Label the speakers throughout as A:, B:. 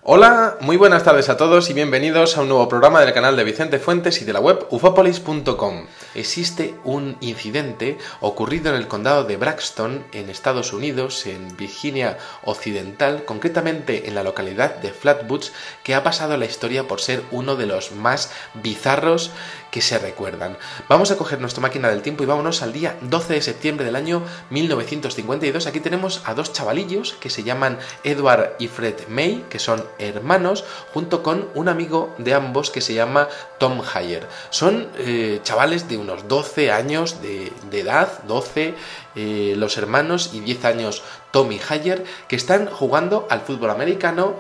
A: Hola, muy buenas tardes a todos y bienvenidos a un nuevo programa del canal de Vicente Fuentes y de la web ufopolis.com. Existe un incidente ocurrido en el condado de Braxton, en Estados Unidos, en Virginia Occidental, concretamente en la localidad de Flatbush, que ha pasado a la historia por ser uno de los más bizarros que se recuerdan. Vamos a coger nuestra máquina del tiempo y vámonos al día 12 de septiembre del año 1952. Aquí tenemos a dos chavalillos que se llaman Edward y Fred May, que son hermanos, junto con un amigo de ambos que se llama Tom Hayer. Son chavales de unos 12 años de edad, 12 los hermanos y 10 años Tommy Hayer, que están jugando al fútbol americano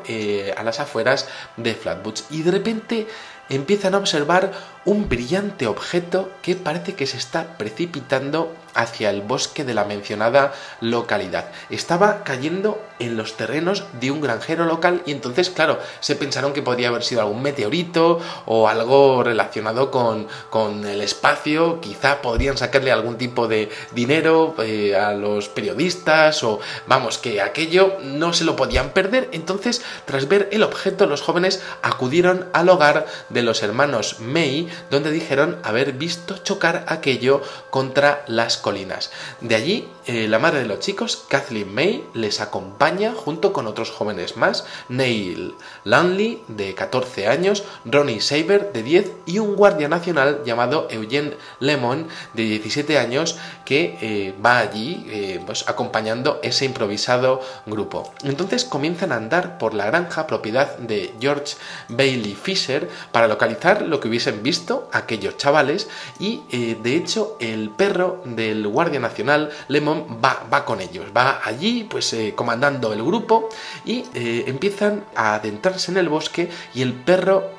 A: a las afueras de Flatbush, y de repente empiezan a observar un brillante objeto que parece que se está precipitando hacia el bosque de la mencionada localidad. Estaba cayendo en los terrenos de un granjero local y entonces, claro, se pensaron que podría haber sido algún meteorito o algo relacionado con el espacio. Quizá podrían sacarle algún tipo de dinero a los periodistas, o vamos, que aquello no se lo podían perder. Entonces, tras ver el objeto, los jóvenes acudieron al hogar de los hermanos May, donde dijeron haber visto chocar aquello contra las colinas. De allí, la madre de los chicos, Kathleen May, les acompaña junto con otros jóvenes más: Neil Lanley, de 14 años, Ronnie Saber, de 10, y un guardia nacional llamado Eugene Lemon, de 17 años, que va allí pues acompañando ese improvisado grupo. Entonces comienzan a andar por la granja, propiedad de George Bailey Fisher, para localizar lo que hubiesen visto aquellos chavales, y de hecho el perro del guardia nacional Lemon va con ellos, va allí pues comandando el grupo, y empiezan a adentrarse en el bosque y el perro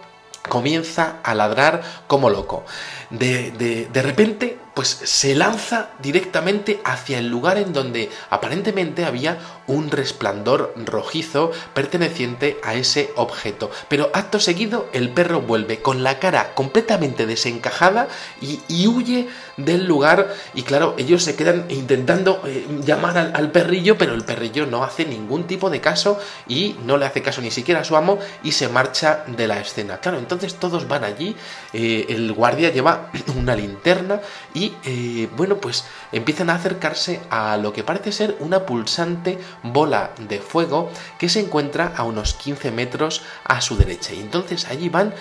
A: comienza a ladrar como loco. De repente pues se lanza directamente hacia el lugar en donde aparentemente había un resplandor rojizo perteneciente a ese objeto. Pero acto seguido el perro vuelve con la cara completamente desencajada y huye del lugar. Y claro, ellos se quedan intentando llamar al perrillo, pero el perrillo no hace ningún tipo de caso y no le hace caso ni siquiera a su amo y se marcha de la escena. Claro, entonces todos van allí, el guardia lleva una linterna y bueno, pues empiezan a acercarse a lo que parece ser una pulsante bola de fuego que se encuentra a unos 15 metros a su derecha. Y entonces allí van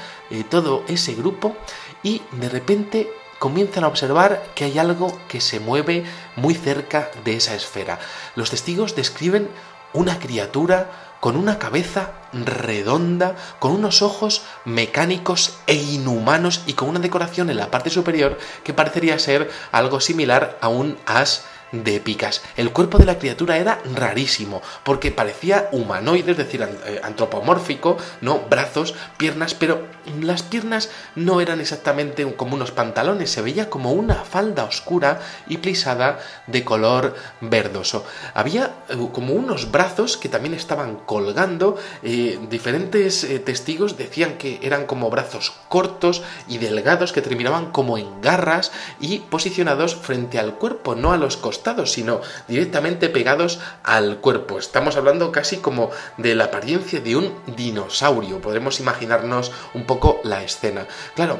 A: todo ese grupo y de repente comienzan a observar que hay algo que se mueve muy cerca de esa esfera. Los testigos describen una criatura con una cabeza redonda, con unos ojos mecánicos e inhumanos y con una decoración en la parte superior que parecería ser algo similar a un as de picas. El cuerpo de la criatura era rarísimo porque parecía humanoide, es decir, antropomórfico, ¿no? Brazos, piernas, pero las piernas no eran exactamente como unos pantalones, se veía como una falda oscura y plisada de color verdoso. Había como unos brazos que también estaban colgando. Diferentes testigos decían que eran como brazos cortos y delgados que terminaban como en garras y posicionados frente al cuerpo, no a los costados, sino directamente pegados al cuerpo. Estamos hablando casi como de la apariencia de un dinosaurio. Podremos imaginarnos un poco la escena. Claro,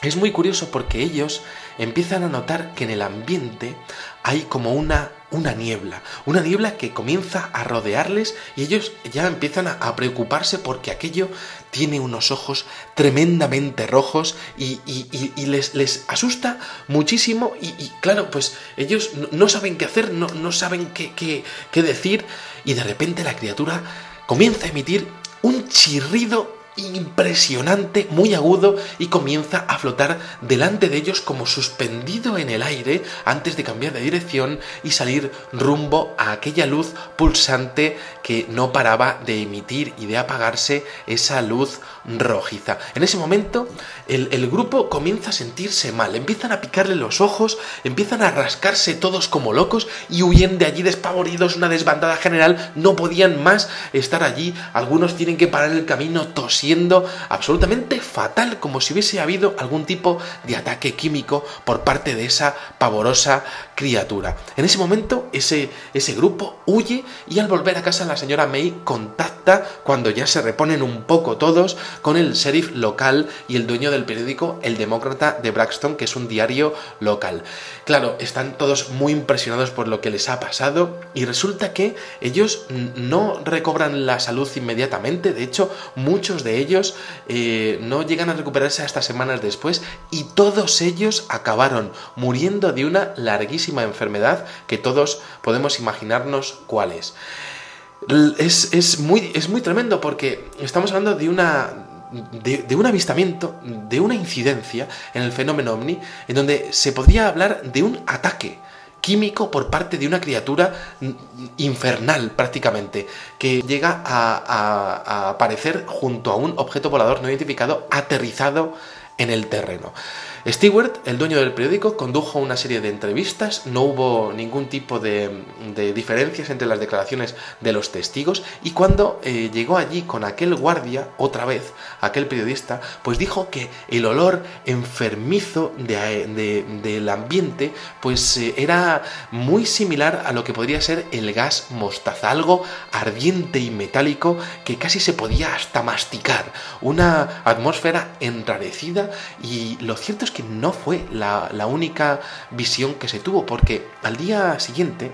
A: es muy curioso porque ellos empiezan a notar que en el ambiente hay como una niebla que comienza a rodearles, y ellos ya empiezan a preocuparse porque aquello tiene unos ojos tremendamente rojos y les asusta muchísimo y claro, pues ellos no saben qué hacer, no saben qué decir, y de repente la criatura comienza a emitir un chirrido impresionante, muy agudo, y comienza a flotar delante de ellos como suspendido en el aire antes de cambiar de dirección y salir rumbo a aquella luz pulsante que no paraba de emitir y de apagarse esa luz rojiza. En ese momento el grupo comienza a sentirse mal, empiezan a picarle los ojos, empiezan a rascarse todos como locos y huyen de allí despavoridos, una desbandada general. No podían más estar allí, algunos tienen que parar el camino tosiendo siendo absolutamente fatal, como si hubiese habido algún tipo de ataque químico por parte de esa pavorosa criatura. En ese momento ese grupo huye y al volver a casa la señora May contacta, cuando ya se reponen un poco todos, con el sheriff local y el dueño del periódico El Demócrata de Braxton, que es un diario local. Claro, están todos muy impresionados por lo que les ha pasado y resulta que ellos no recobran la salud inmediatamente. De hecho, muchos de ellos no llegan a recuperarse hasta semanas después y todos ellos acabaron muriendo de una larguísima enfermedad que todos podemos imaginarnos cuál es. Es muy tremendo porque estamos hablando de un avistamiento, de una incidencia en el fenómeno OVNI, en donde se podría hablar de un ataque químico por parte de una criatura infernal prácticamente, que llega a aparecer junto a un objeto volador no identificado aterrizado en el terreno. Stewart, el dueño del periódico, condujo una serie de entrevistas, no hubo ningún tipo de diferencias entre las declaraciones de los testigos y cuando llegó allí con aquel guardia, otra vez, aquel periodista, pues dijo que el olor enfermizo del ambiente pues era muy similar a lo que podría ser el gas mostaza, algo ardiente y metálico que casi se podía hasta masticar, una atmósfera enrarecida y lo cierto es que no fue la única visión que se tuvo, porque al día siguiente,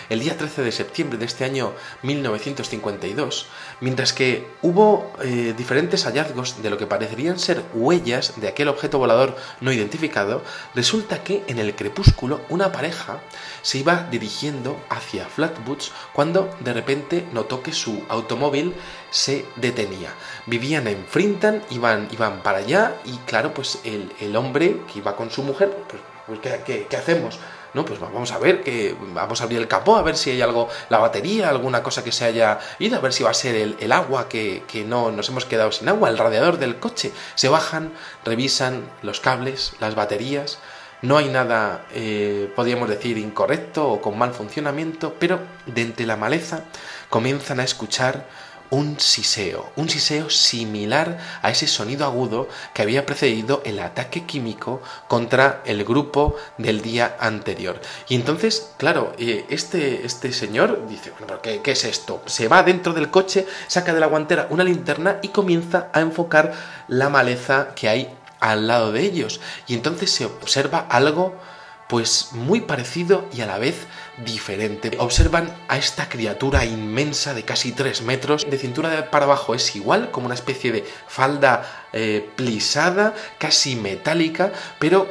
A: el día 13 de septiembre de este año 1952, mientras que hubo diferentes hallazgos de lo que parecerían ser huellas de aquel objeto volador no identificado, resulta que en el crepúsculo una pareja se iba dirigiendo hacia Flatbush cuando de repente notó que su automóvil se detenía. Vivían en Frinton, iban para allá y claro, pues el hombre que iba con su mujer, pues ¿qué hacemos? No, pues vamos a ver, vamos a abrir el capó, a ver si hay algo, la batería, alguna cosa que se haya ido, a ver si va a ser el agua, que no nos hemos quedado sin agua, el radiador del coche. Se bajan, revisan los cables, las baterías, no hay nada, podríamos decir, incorrecto o con mal funcionamiento, pero de entre la maleza comienzan a escuchar un siseo similar a ese sonido agudo que había precedido el ataque químico contra el grupo del día anterior. Y entonces, claro, este señor dice, bueno, ¿pero qué es esto? Se va dentro del coche, saca de la guantera una linterna y comienza a enfocar la maleza que hay al lado de ellos. Y entonces se observa algo pues muy parecido y a la vez diferente. Observan a esta criatura inmensa de casi 3 metros, de cintura para abajo es igual, como una especie de falda plisada, casi metálica, pero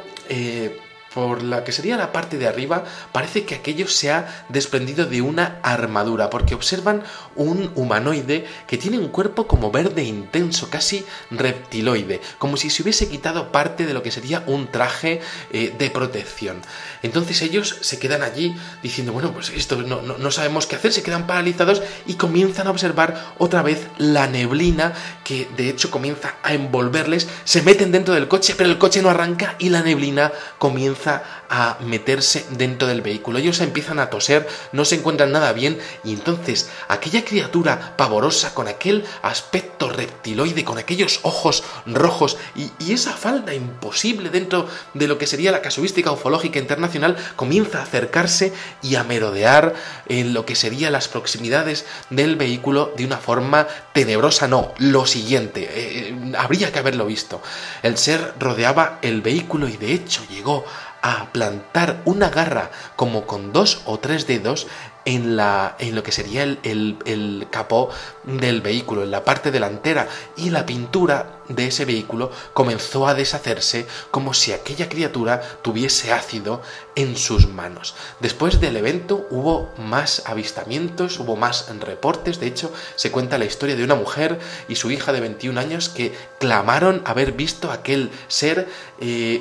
A: por la que sería la parte de arriba, parece que aquello se ha desprendido de una armadura, porque observan un humanoide que tiene un cuerpo como verde intenso, casi reptiloide, como si se hubiese quitado parte de lo que sería un traje de protección. Entonces ellos se quedan allí diciendo, bueno, pues esto no sabemos qué hacer, se quedan paralizados y comienzan a observar otra vez la neblina que de hecho comienza a envolverles, se meten dentro del coche, pero el coche no arranca y la neblina comienza a meterse dentro del vehículo. Ellos empiezan a toser, no se encuentran nada bien y entonces aquella criatura pavorosa con aquel aspecto reptiloide, con aquellos ojos rojos y esa falda imposible dentro de lo que sería la casuística ufológica internacional comienza a acercarse y a merodear en lo que serían las proximidades del vehículo de una forma tenebrosa. No, lo siguiente, habría que haberlo visto. El ser rodeaba el vehículo y de hecho llegó a plantar una garra como con 2 o 3 dedos en lo que sería el capó del vehículo, en la parte delantera, y la pintura de ese vehículo comenzó a deshacerse como si aquella criatura tuviese ácido en sus manos. Después del evento hubo más avistamientos, hubo más reportes. De hecho, se cuenta la historia de una mujer y su hija de 21 años que clamaron haber visto aquel ser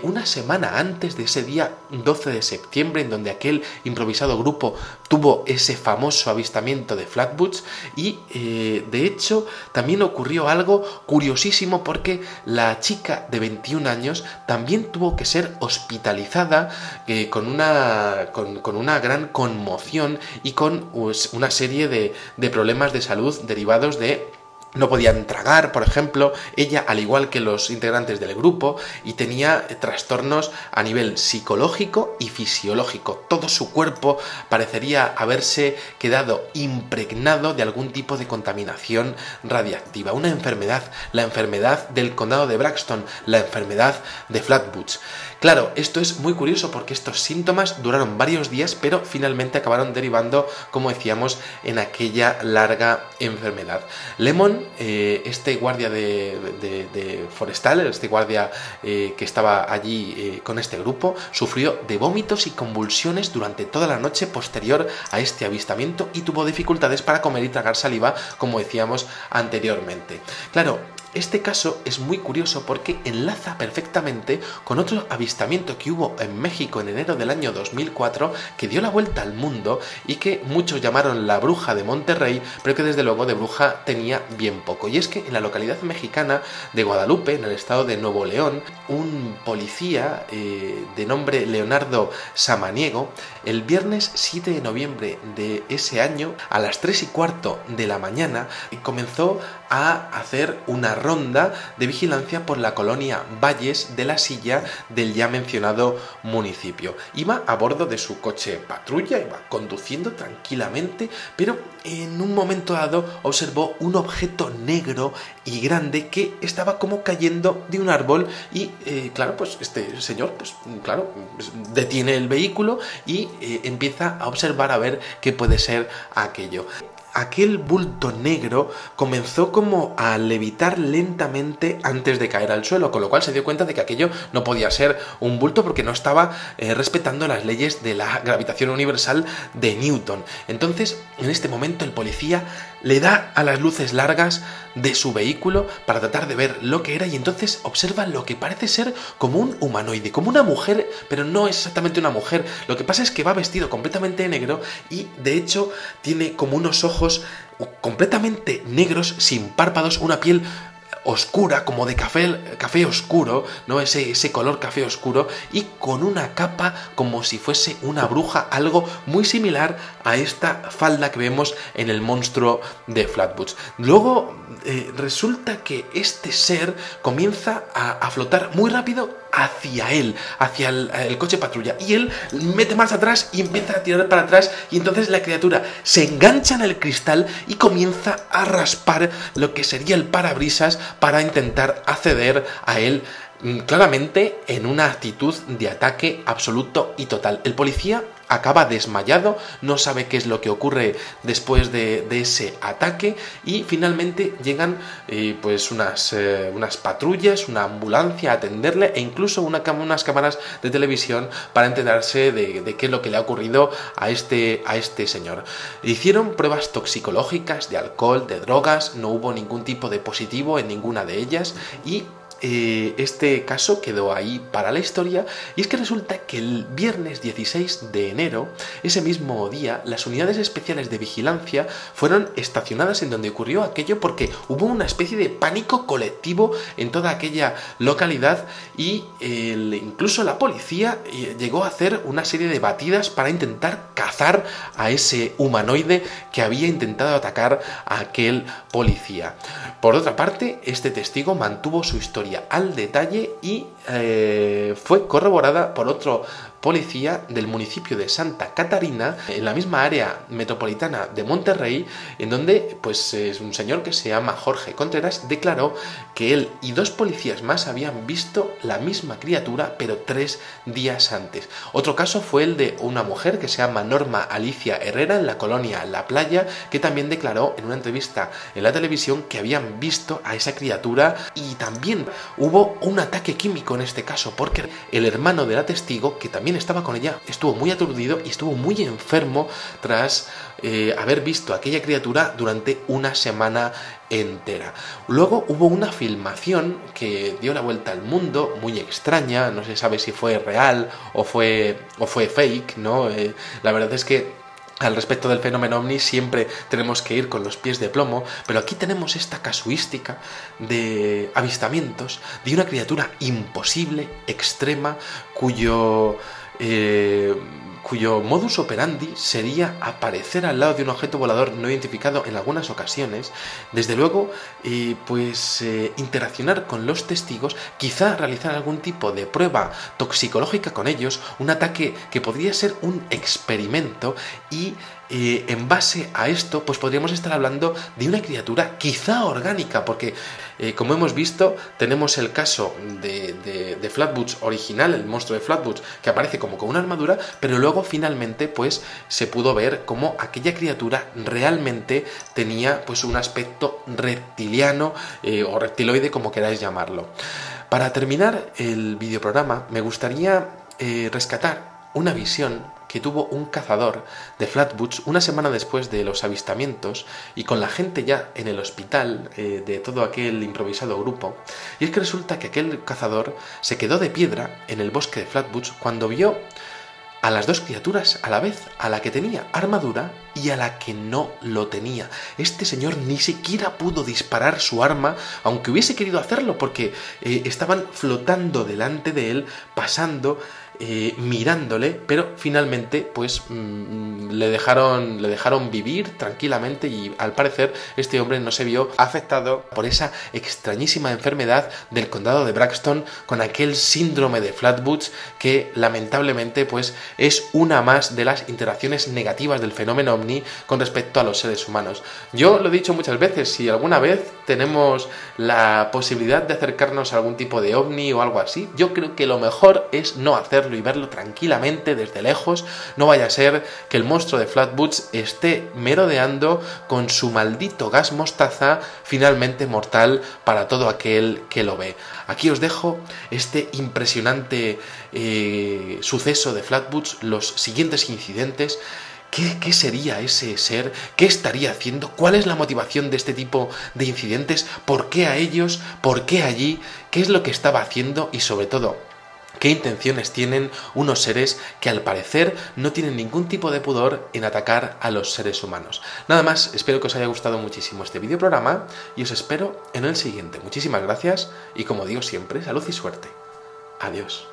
A: una semana antes de ese día 12 de septiembre, en donde aquel improvisado grupo tuvo ese famoso avistamiento de Flatbush. Y de hecho también ocurrió algo curiosísimo, porque la chica de 21 años también tuvo que ser hospitalizada con una gran conmoción y con una serie de problemas de salud derivados de no podían tragar, por ejemplo, ella, al igual que los integrantes del grupo, y tenía trastornos a nivel psicológico y fisiológico. Todo su cuerpo parecería haberse quedado impregnado de algún tipo de contaminación radiactiva. Una enfermedad, la enfermedad del condado de Braxton, la enfermedad de Flatbush. Claro, esto es muy curioso porque estos síntomas duraron varios días, pero finalmente acabaron derivando, como decíamos, en aquella larga enfermedad. Lemon, este guardia de forestal, este guardia que estaba allí con este grupo, sufrió de vómitos y convulsiones durante toda la noche posterior a este avistamiento y tuvo dificultades para comer y tragar saliva, como decíamos anteriormente. Claro, este caso es muy curioso porque enlaza perfectamente con otro avistamiento que hubo en México en enero del año 2004 que dio la vuelta al mundo y que muchos llamaron la bruja de Monterrey, pero que desde luego de bruja tenía bien poco. Y es que en la localidad mexicana de Guadalupe, en el estado de Nuevo León, un policía de nombre Leonardo Samaniego, el viernes 7 de noviembre de ese año, a las 3:15 de la mañana, comenzó a hacer una ronda de vigilancia por la colonia Valles de la Silla del ya mencionado municipio. Iba a bordo de su coche patrulla, iba conduciendo tranquilamente, pero en un momento dado observó un objeto negro y grande que estaba como cayendo de un árbol y claro, pues este señor, pues claro, detiene el vehículo y empieza a observar a ver qué puede ser aquello. Aquel bulto negro comenzó como a levitar lentamente antes de caer al suelo, con lo cual se dio cuenta de que aquello no podía ser un bulto porque no estaba respetando las leyes de la gravitación universal de Newton. Entonces, en este momento el policía le da a las luces largas de su vehículo para tratar de ver lo que era y entonces observa lo que parece ser como un humanoide, como una mujer, pero no es exactamente una mujer. Lo que pasa es que va vestido completamente de negro y de hecho tiene como unos ojos completamente negros, sin párpados, una piel oscura, como de café oscuro, ¿no? Ese color café oscuro, y con una capa como si fuese una bruja, algo muy similar a esta falda que vemos en el monstruo de Flatbush. Luego resulta que este ser comienza a flotar muy rápido hacia él, hacia el coche patrulla, y él mete marcha atrás y empieza a tirar para atrás, y entonces la criatura se engancha en el cristal y comienza a raspar lo que sería el parabrisas para intentar acceder a él, claramente en una actitud de ataque absoluto y total. El policía acaba desmayado, no sabe qué es lo que ocurre después de ese ataque, y finalmente llegan pues unas patrullas, una ambulancia a atenderle, e incluso unas cámaras de televisión para enterarse de qué es lo que le ha ocurrido a este señor. Hicieron pruebas toxicológicas de alcohol, de drogas, no hubo ningún tipo de positivo en ninguna de ellas, y este caso quedó ahí para la historia. Y es que resulta que el viernes 16 de enero, ese mismo día, las unidades especiales de vigilancia fueron estacionadas en donde ocurrió aquello, porque hubo una especie de pánico colectivo en toda aquella localidad, y incluso la policía llegó a hacer una serie de batidas para intentar cazar a ese humanoide que había intentado atacar a aquel policía. Por otra parte, este testigo mantuvo su historia al detalle y fue corroborada por otro policía del municipio de Santa Catarina, en la misma área metropolitana de Monterrey, en donde pues es un señor que se llama Jorge Contreras, declaró que él y 2 policías más habían visto la misma criatura, pero 3 días antes. Otro caso fue el de una mujer que se llama Norma Alicia Herrera, en la colonia La Playa, que también declaró en una entrevista en la televisión que habían visto a esa criatura. Y también hubo un ataque químico en este caso, porque el hermano de la testigo, que también estaba con ella, estuvo muy aturdido y estuvo muy enfermo tras haber visto a aquella criatura durante una semana entera. Luego hubo una filmación que dio la vuelta al mundo, muy extraña, no se sabe si fue real o fue fake, ¿no? La verdad es que al respecto del fenómeno ovni siempre tenemos que ir con los pies de plomo, pero aquí tenemos esta casuística de avistamientos de una criatura imposible, extrema, cuyo cuyo modus operandi sería aparecer al lado de un objeto volador no identificado en algunas ocasiones, desde luego, interaccionar con los testigos, quizá realizar algún tipo de prueba toxicológica con ellos, un ataque que podría ser un experimento y en base a esto, pues podríamos estar hablando de una criatura quizá orgánica, porque como hemos visto, tenemos el caso de Flatwoods original, el monstruo de Flatwoods, que aparece como con una armadura, pero luego finalmente pues se pudo ver como aquella criatura realmente tenía pues un aspecto reptiliano o reptiloide, como queráis llamarlo. Para terminar el videoprograma, me gustaría rescatar una visión que tuvo un cazador de Flatwoods una semana después de los avistamientos y con la gente ya en el hospital de todo aquel improvisado grupo. Y es que resulta que aquel cazador se quedó de piedra en el bosque de Flatwoods cuando vio a las dos criaturas a la vez, a la que tenía armadura y a la que no lo tenía. Este señor ni siquiera pudo disparar su arma, aunque hubiese querido hacerlo, porque estaban flotando delante de él, pasando, mirándole, pero finalmente pues le dejaron vivir tranquilamente y al parecer este hombre no se vio afectado por esa extrañísima enfermedad del condado de Braxton con aquel síndrome de Flatwoods que lamentablemente pues es una más de las interacciones negativas del fenómeno ovni con respecto a los seres humanos. Yo lo he dicho muchas veces, si alguna vez tenemos la posibilidad de acercarnos a algún tipo de ovni o algo así, yo creo que lo mejor es no hacerlo y verlo tranquilamente desde lejos. No vaya a ser que el monstruo de Flatwoods esté merodeando con su maldito gas mostaza finalmente mortal para todo aquel que lo ve. Aquí os dejo este impresionante suceso de Flatwoods, los siguientes incidentes. ¿Qué sería ese ser? ¿Qué estaría haciendo? ¿Cuál es la motivación de este tipo de incidentes? ¿Por qué a ellos? ¿Por qué allí? ¿Qué es lo que estaba haciendo? Y sobre todo, ¿qué intenciones tienen unos seres que al parecer no tienen ningún tipo de pudor en atacar a los seres humanos? Nada más, espero que os haya gustado muchísimo este videoprograma y os espero en el siguiente. Muchísimas gracias y como digo siempre, salud y suerte. Adiós.